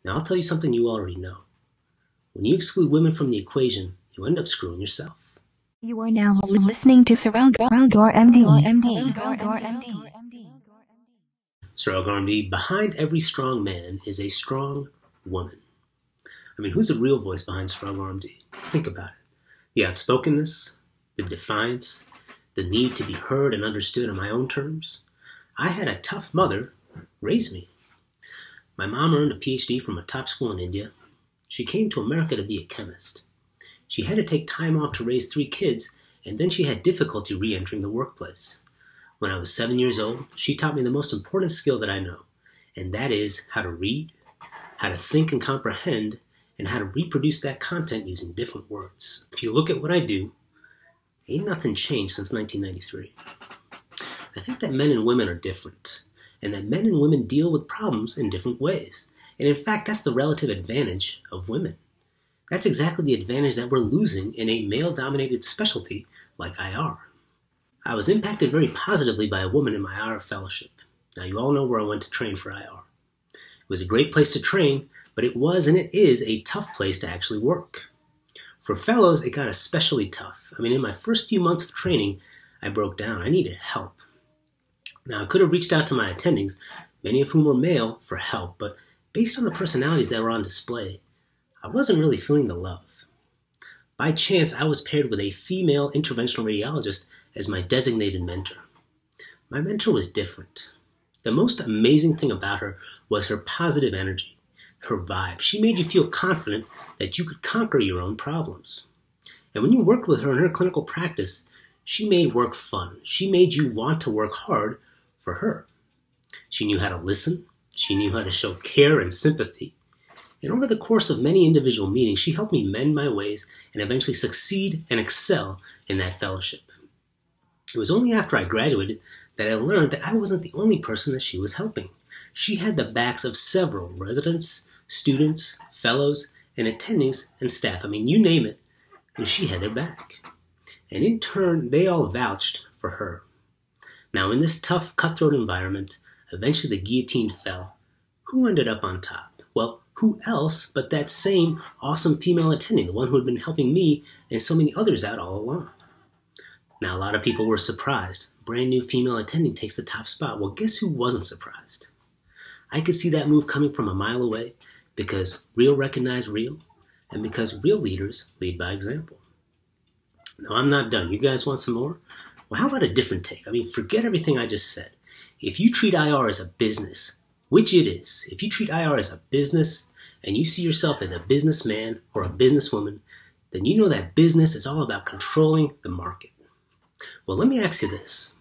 Now I'll tell you something you already know. When you exclude women from the equation, you end up screwing yourself. You are now listening to Sorrel Gore MD. Sorrel Gore MD, behind every strong man is a strong woman. I mean, who's the real voice behind Sorrel Gore MD? Think about it. The outspokenness, the defiance, the need to be heard and understood on my own terms. I had a tough mother raise me. My mom earned a PhD from a top school in India. She came to America to be a chemist. She had to take time off to raise 3 kids, and then she had difficulty re-entering the workplace. When I was 7 years old, she taught me the most important skill that I know, and that is how to read, how to think and comprehend, and how to reproduce that content using different words. If you look at what I do, ain't nothing changed since 1993. I think that men and women are different, and that men and women deal with problems in different ways. And in fact, that's the relative advantage of women. That's exactly the advantage that we're losing in a male-dominated specialty like IR. I was impacted very positively by a woman in my IR fellowship. Now, you all know where I went to train for IR. It was a great place to train, but it was and it is a tough place to actually work. For fellows, it got especially tough. I mean, in my first few months of training, I broke down. I needed help. Now, I could have reached out to my attendings, many of whom were male, for help, but based on the personalities that were on display, I wasn't really feeling the love. By chance, I was paired with a female interventional radiologist as my designated mentor. My mentor was different. The most amazing thing about her was her positive energy, her vibe. She made you feel confident that you could conquer your own problems. And when you worked with her in her clinical practice, she made work fun. She made you want to work hard for her. She knew how to listen. She knew how to show care and sympathy. And over the course of many individual meetings, she helped me mend my ways and eventually succeed and excel in that fellowship. It was only after I graduated that I learned that I wasn't the only person that she was helping. She had the backs of several residents, students, fellows, and attendings and staff. I mean, you name it, and she had their back. And in turn, they all vouched for her. Now, in this tough, cutthroat environment, eventually the guillotine fell. Who ended up on top? Well, who else but that same awesome female attending, the one who had been helping me and so many others out all along. Now, a lot of people were surprised. Brand new female attending takes the top spot. Well, guess who wasn't surprised? I could see that move coming from a mile away because real recognize real, and because real leaders lead by example. Now, I'm not done. You guys want some more? Well, how about a different take? I mean, forget everything I just said. If you treat IR as a business, which it is, if you treat IR as a business and you see yourself as a businessman or a businesswoman, then you know that business is all about controlling the market. Well, let me ask you this.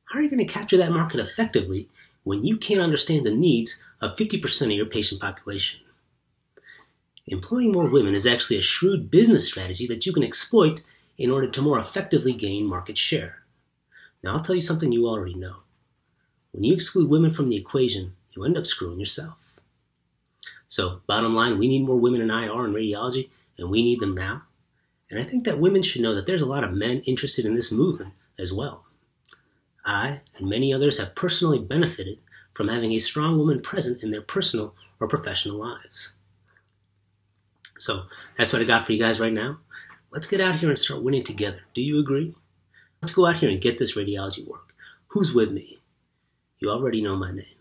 How are you going to capture that market effectively when you can't understand the needs of 50% of your patient population? Employing more women is actually a shrewd business strategy that you can exploit in order to more effectively gain market share. Now, I'll tell you something you already know. When you exclude women from the equation, you end up screwing yourself. So, bottom line, we need more women in IR and radiology, and we need them now. And I think that women should know that there's a lot of men interested in this movement as well. I and many others have personally benefited from having a strong woman present in their personal or professional lives. So, that's what I got for you guys right now. Let's get out here and start winning together. Do you agree? Let's go out here and get this radiology work. Who's with me? You already know my name.